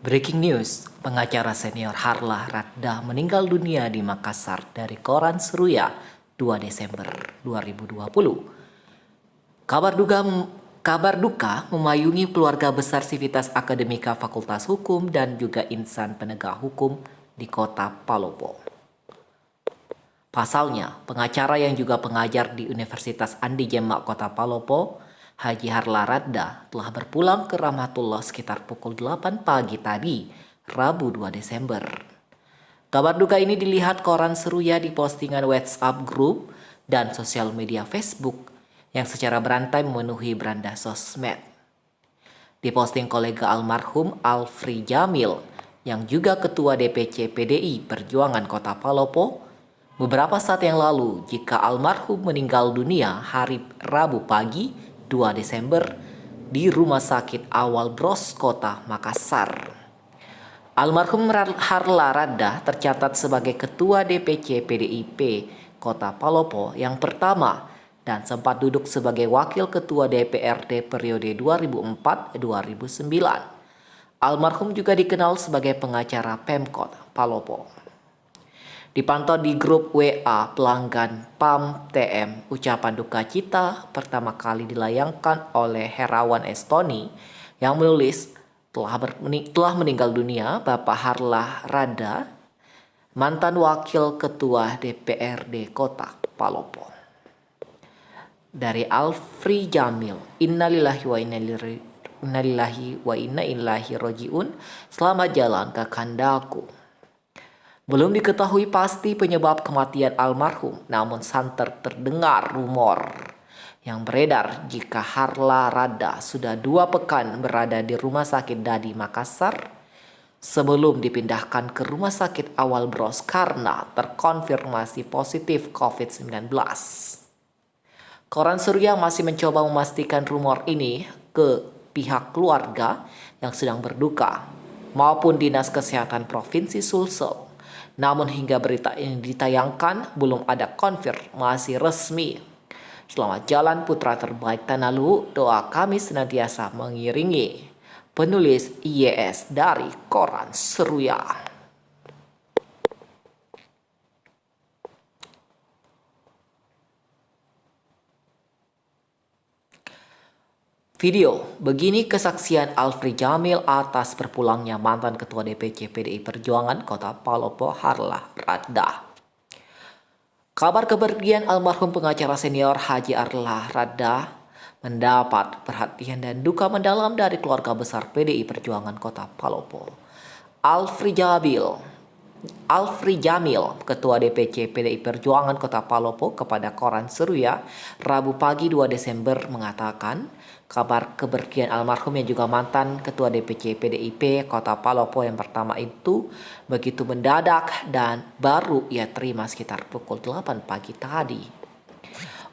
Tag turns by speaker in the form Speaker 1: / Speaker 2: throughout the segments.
Speaker 1: Breaking news, pengacara senior Harlah Radda meninggal dunia di Makassar dari koran Seruya 2 Desember 2020. Kabar duka memayungi keluarga besar Sivitas Akademika Fakultas Hukum dan juga insan penegak hukum di kota Palopo. Pasalnya, pengacara yang juga pengajar di Universitas Andi Jemak Kota Palopo, Haji Harlah Radda, telah berpulang ke Rahmatullah sekitar pukul 8 pagi tadi, Rabu 2 Desember. Kabar duka ini dilihat koran Seruya di postingan WhatsApp grup dan sosial media Facebook yang secara berantai memenuhi beranda sosmed. Diposting kolega almarhum Alfri Jamil, yang juga Ketua DPC PDI Perjuangan Kota Palopo, beberapa saat yang lalu jika almarhum meninggal dunia hari Rabu pagi 2 Desember di Rumah Sakit Awal Bros Kota Makassar. Almarhum Harlah Radda tercatat sebagai Ketua DPC PDIP Kota Palopo yang pertama dan sempat duduk sebagai Wakil Ketua DPRD periode 2004-2009. Almarhum juga dikenal sebagai pengacara Pemkot Palopo. Dipantau di grup WA pelanggan PAM TM, ucapan duka cita pertama kali dilayangkan oleh Herawan Estoni yang menulis telah meninggal dunia Bapak Harlah Radda, mantan Wakil Ketua DPRD Kota Palopo. Dari Alfri Jamil, innalillahi wa inna ilaihi rojiun, selamat jalan ke kandaku. Belum diketahui pasti penyebab kematian almarhum, namun santer terdengar rumor yang beredar jika Harlah Radda sudah 2 pekan berada di Rumah Sakit Dadi Makassar sebelum dipindahkan ke Rumah Sakit Awal Bros karena terkonfirmasi positif COVID-19. Koran Surya masih mencoba memastikan rumor ini ke pihak keluarga yang sedang berduka maupun Dinas Kesehatan Provinsi Sulsel. Namun hingga berita ini ditayangkan belum ada konfirmasi resmi. Selamat jalan putra terbaik Tanalu, doa kami senantiasa mengiringi. Penulis IYS dari Koran Seruya. Video, begini kesaksian Alfri Jamil atas berpulangnya mantan Ketua DPC PDI Perjuangan Kota Palopo Harlah Radda. Kabar kepergian almarhum pengacara senior Haji Harlah Radda mendapat perhatian dan duka mendalam dari keluarga besar PDI Perjuangan Kota Palopo. Alfri Jamil, Ketua DPC PDI Perjuangan Kota Palopo kepada Koran Seruya, Rabu pagi 2 Desember mengatakan, kabar kepergian almarhum yang juga mantan Ketua DPC PDIP Kota Palopo yang pertama itu begitu mendadak dan baru ia terima sekitar pukul 8 pagi tadi.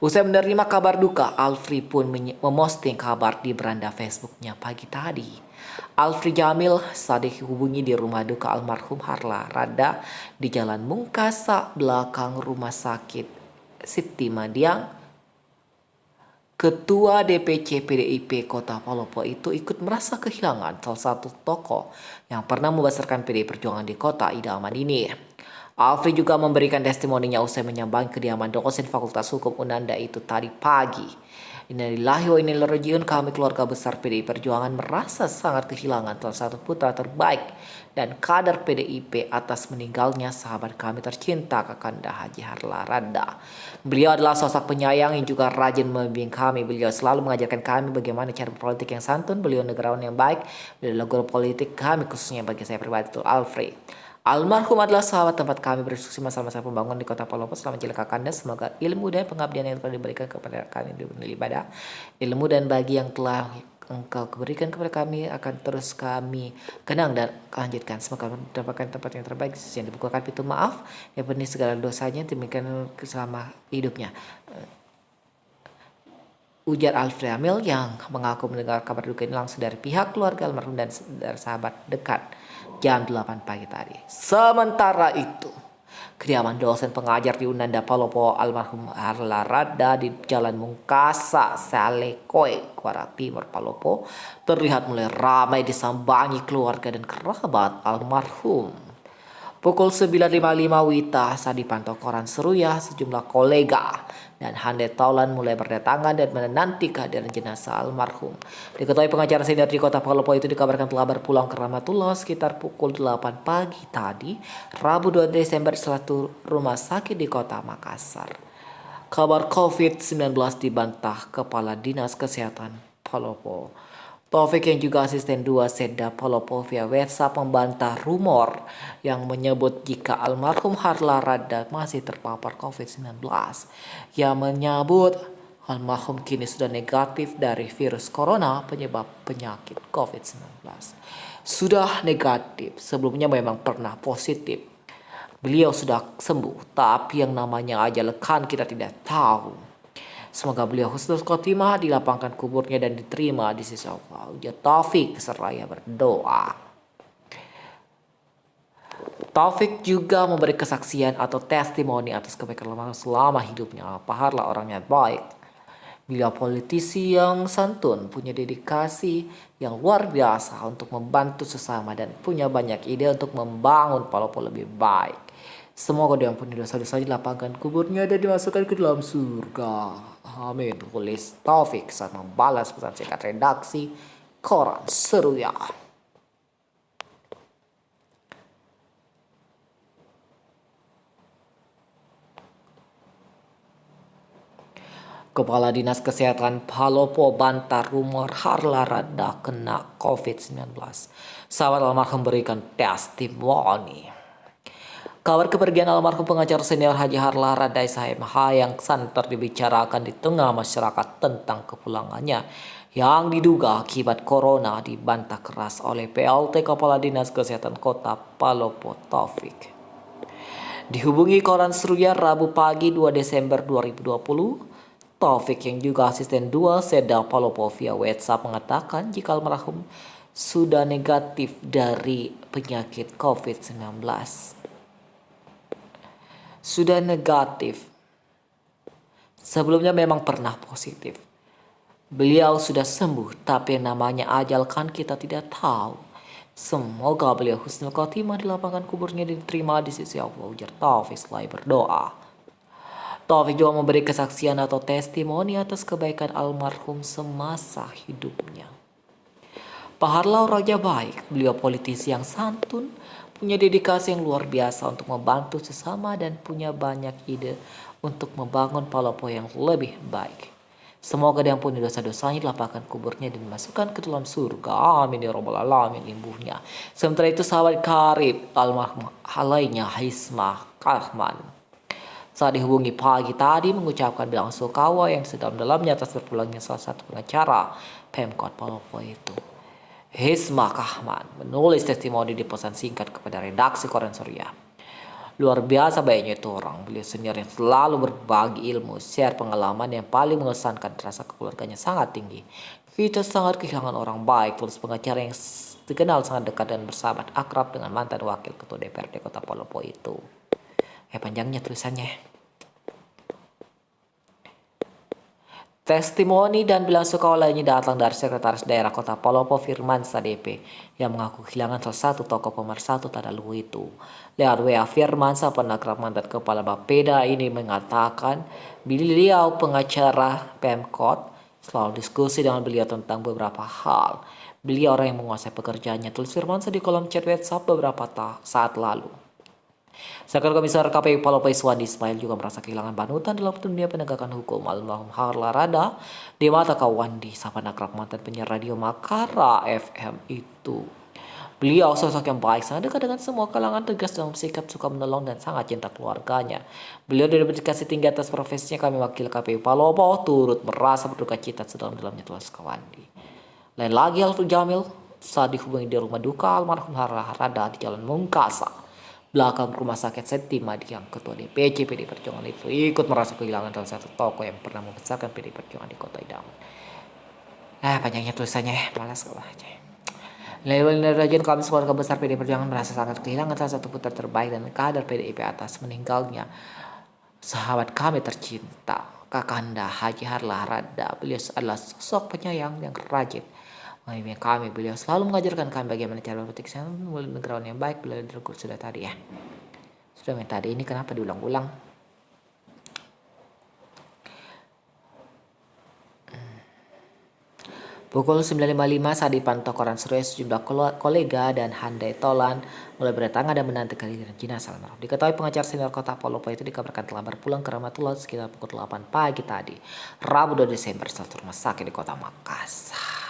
Speaker 1: Usai menerima kabar duka, Alfri pun memosting kabar di beranda Facebooknya pagi tadi. Alfri Jamil saat dihubungi di rumah duka almarhum Harlah Radda di Jalan Mungkasa belakang Rumah Sakit Siti Madiang. Ketua DPC PDIP Kota Palopo itu ikut merasa kehilangan salah satu tokoh yang pernah membesarkan PDI Perjuangan di kota idaman ini. Alfri juga memberikan testimoninya usai menyambangi kediaman dosen Fakultas Hukum Unanda itu tadi pagi. Innalillahi wa inna ilaihi rajiun, kami keluarga besar PDI Perjuangan merasa sangat kehilangan salah satu putra terbaik dan kader PDIP atas meninggalnya sahabat kami tercinta Kakanda Haji Harlah Radda. Beliau adalah sosok penyayang yang juga rajin membimbing kami. Beliau selalu mengajarkan kami bagaimana cara berpolitik yang santun. Beliau negarawan yang baik. Beliau adalah guru politik kami, khususnya bagi saya pribadi itu Alfri. Almarhum adalah sahabat tempat kami berdiskusi masalah-masalah pembangunan di Kota Palopo. Selamat jalan Kakanda, semoga ilmu dan pengabdian yang telah diberikan kepada kami di ibadah, ilmu dan bagi yang telah Engkau berikan kepada kami akan terus kami kenang dan lanjutkan. Semoga mendapatkan tempat yang terbaik yang dibukakan pintu maaf yang penuh segala dosanya, demikian selama hidupnya. Ujar Alfri Jamil yang mengaku mendengar kabar duka ini langsung dari pihak keluarga almarhum dan dari sahabat dekat jam 8 pagi tadi. Sementara itu, Kediaman dosen pengajar di Unanda Palopo almarhum Harlarada di Jalan Mungkasa, Salekoi, Kuara Timur, Palopo terlihat mulai ramai disambangi keluarga dan kerabat almarhum. Pukul 9.55 Wita saat dipantau koran Seruya, sejumlah kolega dan handai taulan mulai berdatangan dan menanti kehadiran jenazah almarhum. Diketahui pengacara senior di kota Palopo itu dikabarkan telah berpulang ke Rahmatullah sekitar pukul 8 pagi tadi, Rabu 2 Desember di suatu rumah sakit di kota Makassar. Kabar COVID-19 dibantah Kepala Dinas Kesehatan Palopo. Taufik yang juga asisten 2 Setda Palopo via WhatsApp membantah rumor yang menyebut jika almarhum Harlarada masih terpapar COVID-19. Yang menyebut almarhum kini sudah negatif dari virus corona penyebab penyakit COVID-19. Sudah negatif, sebelumnya memang pernah positif. Beliau sudah sembuh, tapi yang namanya ajal kan kita tidak tahu. Semoga beliau husnul khotimah, dilapangkan kuburnya dan diterima di sisi Allah. Ujar Taufik seraya berdoa. Taufik juga memberi kesaksian atau testimoni atas kebaikan almarhum selama hidupnya. Paharlah orangnya baik. Beliau politisi yang santun, punya dedikasi yang luar biasa untuk membantu sesama dan punya banyak ide untuk membangun Palopo lebih baik. Semoga diampuni dosa-dosa, dilapangkan kuburnya dan dimasukkan ke dalam surga. Amin. Tulis Taufik saat membalas pesan singkat redaksi Koran Seruya. Kepala Dinas Kesehatan Palopo bantah rumor Harlarada kena COVID-19. Sahabat almarhum berikan testimoni. Kabar kepergian almarhum pengajar senior Haji Harlarada Saim yang santer dibicarakan di tengah masyarakat tentang kepulangannya yang diduga akibat corona dibantah keras oleh PLT Kepala Dinas Kesehatan Kota Palopo Taufik. Dihubungi Koran Seruya Rabu pagi 2 Desember 2020, Taufik yang juga asisten 2 Setda Palopo via WhatsApp mengatakan jika almarhum sudah negatif dari penyakit COVID-19. Sudah negatif. Sebelumnya memang pernah positif. Beliau sudah sembuh, tapi yang namanya ajal kan kita tidak tahu. Semoga beliau husnul khotimah, dilapangkan kuburnya dan diterima di sisi Allah. Ujar Taufik selai berdoa. Taufik juga memberi kesaksian atau testimoni atas kebaikan almarhum semasa hidupnya. Paharlah orangnya baik, beliau politisi yang santun, punya dedikasi yang luar biasa untuk membantu sesama dan punya banyak ide untuk membangun Palopo yang lebih baik. Semoga diampuni dosa-dosanya, dilapangkan kuburnya dan dimasukkan ke dalam surga. Amin ya rabbal alamin, limbuhnya. Sementara itu sahabat karib almarhum lainnya Hismah Kahman saat dihubungi pagi tadi mengucapkan bilang sungkawa yang sedalam-dalamnya atas berpulangnya salah satu pengacara Pemkot Palopo itu. Hismah Kahman menulis testimoni di pesan singkat kepada redaksi Koran Seruya. Luar biasa baiknya itu orang. Beliau senior yang selalu berbagi ilmu, share pengalaman yang paling mengesankan, rasa kekeluarganya sangat tinggi. Kita sangat kehilangan orang baik, tulis pengacara yang dikenal sangat dekat dan bersahabat akrab dengan mantan wakil ketua DPRD Kota Palopo itu. Panjangnya tulisannya. Testimoni dan bilang sungkawa lainnya datang dari Sekretaris Daerah Kota Palopo Firmansa DP yang mengaku kehilangan salah satu tokoh pemersatu Tadalu itu. Lewat WA Firmansa, penagraf mantan Kepala Bapeda ini mengatakan beliau pengacara Pemkot selalu diskusi dengan beliau tentang beberapa hal. Beliau orang yang menguasai pekerjaannya, tulis Firmansa di kolom chat WhatsApp beberapa saat lalu. Sekretaris Komisioner KPU Palopo Iswandi Ismail juga merasa kehilangan panutan dalam dunia penegakan hukum almarhum Harlarada di mata Kawandi, sahabat akrab mantan penyiar radio Makara FM itu. Beliau sosok yang baik, sangat dekat dengan semua kalangan, tegas dalam sikap, suka menolong dan sangat cinta keluarganya. Beliau didedikasi tinggi atas profesinya. Kami wakil KPU Palopo turut merasa berduka cita sedalam-dalamnya, tulis Kawandi. Lain lagi Alfred Jamil saat dihubungi di rumah duka almarhum Harlarada di Jalan Mungkasa, belakang rumah sakit Sentimadi, yang ketua DPC PD Perjuangan itu ikut merasa kehilangan salah satu tokoh yang pernah membesarkan PD Perjuangan di Kota Idaman. Panjangnya tulisannya, malas kalau aja. Lewat Rajon Kamis, keluarga besar PDI Perjuangan merasa sangat kehilangan salah satu putra terbaik dan kader PDIP atas meninggalnya sahabat kami tercinta, Kakanda Haji Harlah Rada. Beliau adalah sosok penyayang yang rajin memimpin kami. Beliau selalu mengajarkan kami bagaimana cara berpolitik negarawan yang baik. Beliau diregur sudah tadi ya. Sudah tadi ini kenapa diulang-ulang? Pukul 9.55 saat dipantau koran Surya, sejumlah kolega dan handai tolan mulai berdatangan dan menanti kehadiran jenazah almarhum. Diketahui pengacara senior kota Palopo itu dikabarkan telah berpulang ke Rahmatullah sekitar pukul 8 pagi tadi, Rabu 2 Desember, setelah rumah sakit di kota Makassar.